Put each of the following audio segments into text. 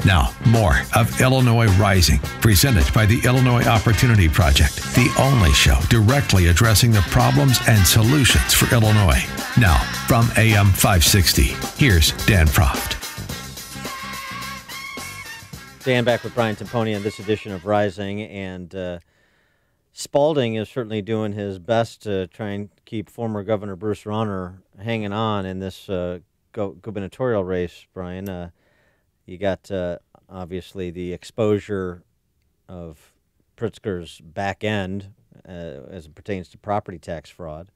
Now, more of Illinois Rising, presented by the Illinois Opportunity Project, the only show directly addressing the problems and solutions for Illinois. Now, from AM 560, here's Dan Proft. Dan back with Brian Timponi on this edition of Rising, and Spalding is certainly doing his best to try and keep former Governor Bruce Rauner hanging on in this gubernatorial race, Brian. You got, obviously, the exposure of Pritzker's back end as it pertains to property tax fraud.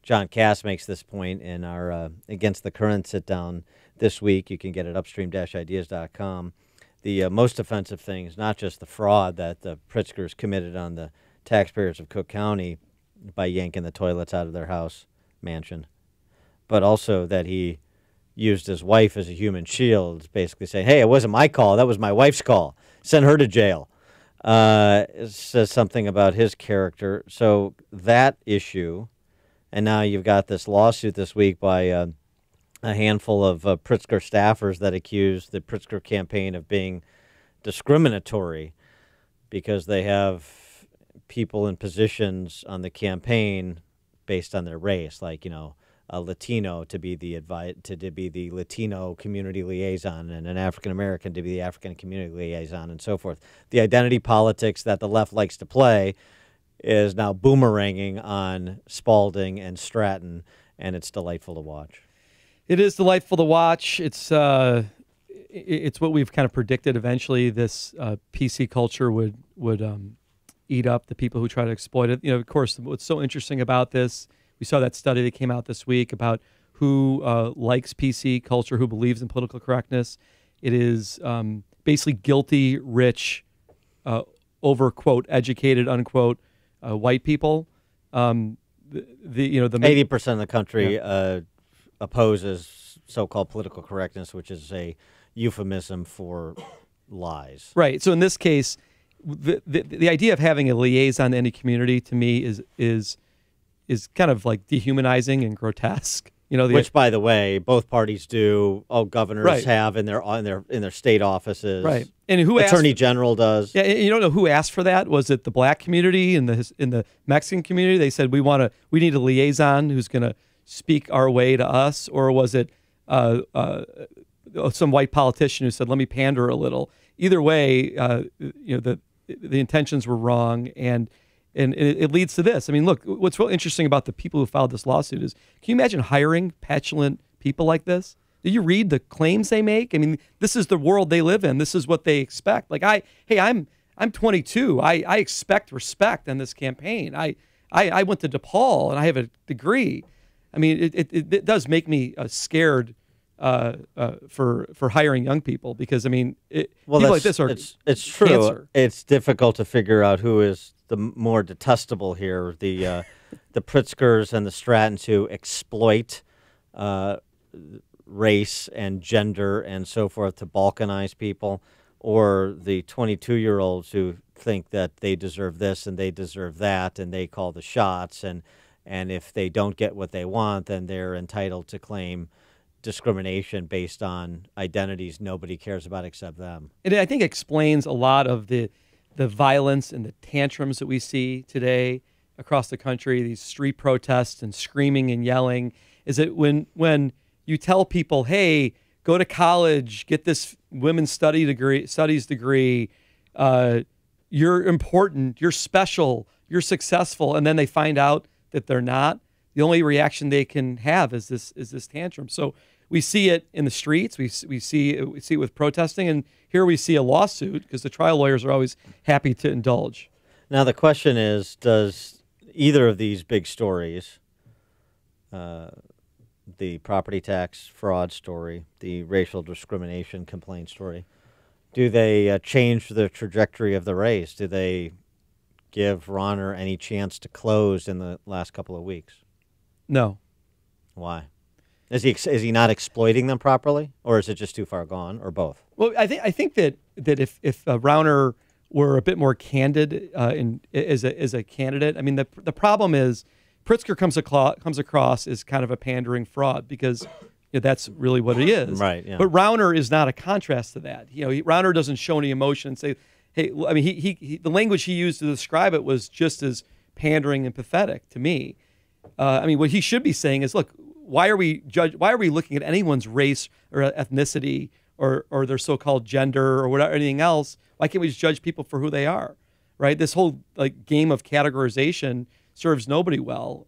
John Cass makes this point in our Against the Current sit-down this week. You can get it upstream-ideas.com. The most offensive thing is not just the fraud that the Pritzkers committed on the taxpayers of Cook County by yanking the toilets out of their house mansion, but also that he used his wife as a human shield, basically saying, hey, it wasn't my call, that was my wife's call. Send her to jail. It says something about his character. So that issue, and now you've got this lawsuit this week by a handful of Pritzker staffers that accused the Pritzker campaign of being discriminatory because they have people in positions on the campaign based on their race, like, you know, a Latino to be the Latino community liaison, and an African American to be the African community liaison, and so forth. The identity politics that the left likes to play is now boomeranging on Spalding and Stratton, and it's delightful to watch. It is delightful to watch. It's what we've kind of predicted. Eventually, this PC culture would eat up the people who try to exploit it. You know, of course, what's so interesting about this. We saw that study that came out this week about who likes PC culture, who believes in political correctness. It is basically guilty, rich, over, quote, educated, unquote, white people. The 80% of the country opposes so-called political correctness, which is a euphemism for lies. Right. So in this case, the idea of having a liaison to any community, to me, is kind of like dehumanizing and grotesque. You know, which, by the way, both parties do. Governors right. have in their state offices. Right, and who Attorney General does. Yeah, you don't know who asked for that. Was it the black community and in the Mexican community? They said we need a liaison who's going to speak our way to us, or was it some white politician who said, "Let me pander a little"? Either way, the intentions were wrong, and it leads to this. I mean, look, what's real interesting about the people who filed this lawsuit is, can you imagine hiring petulant people like this? Do you read the claims they make? I mean, this is the world they live in. This is what they expect. Like, I'm 22. I expect respect in this campaign. I went to DePaul and I have a degree. I mean, it does make me scared for hiring young people, because I mean, people like this are it's true. Cancer. It's difficult to figure out who is the more detestable here, the Pritzkers and the Strattons who exploit race and gender and so forth to balkanize people, or the 22-year-olds who think that they deserve this and they deserve that and they call the shots, and if they don't get what they want, then they're entitled to claim discrimination based on identities nobody cares about except them. It, I think, explains a lot of the violence and the tantrums that we see today across the country, these street protests and screaming and yelling, is that when you tell people, hey, go to college, get this women's studies degree, you're important, you're special, you're successful, and then they find out that they're not, the only reaction they can have is this tantrum. So we see it in the streets. We see it with protesting, and here we see a lawsuit because the trial lawyers are always happy to indulge. Now the question is, does either of these big stories, the property tax fraud story, the racial discrimination complaint story, do they change the trajectory of the race? Do they give Rauner any chance to close in the last couple of weeks? No. Why? Is he not exploiting them properly, or is it just too far gone, or both? Well, I think that if Rauner were a bit more candid as a candidate, I mean, the problem is Pritzker comes across as kind of a pandering fraud, because that's really what it is. Right. Yeah. But Rauner is not a contrast to that. Rauner doesn't show any emotion and say, "Hey," I mean, he the language he used to describe it was just as pandering and pathetic to me. I mean, what he should be saying is, "Look, why are we looking at anyone's race or ethnicity or their so-called gender or whatever anything else? Why can't we just judge people for who they are?" Right? This whole game of categorization serves nobody well.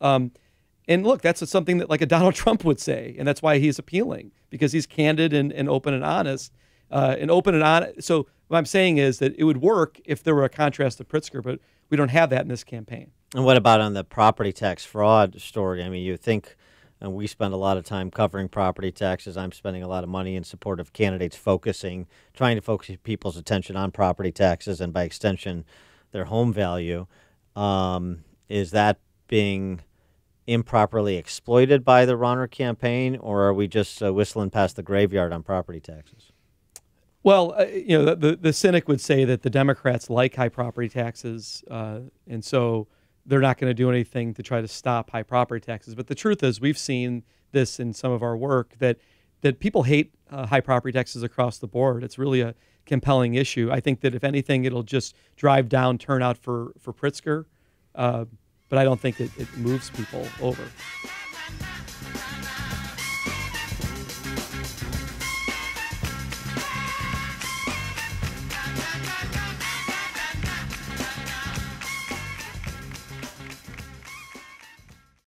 And look, that's something that a Donald Trump would say, and that's why he's appealing, because he's candid and open and honest. So what I'm saying is that it would work if there were a contrast to Pritzker, but we don't have that in this campaign. And what about on the property tax fraud story? I mean, you think, and we spend a lot of time covering property taxes. I'm spending a lot of money in support of candidates trying to focus people's attention on property taxes and by extension, their home value. Is that being improperly exploited by the Rauner campaign, or are we just whistling past the graveyard on property taxes? Well, the cynic would say that the Democrats like high property taxes, and so they're not going to do anything to try to stop high property taxes. But the truth is, we've seen this in some of our work, that people hate high property taxes across the board. It's really a compelling issue. I think that if anything, it'll just drive down turnout for Pritzker. But I don't think it moves people over.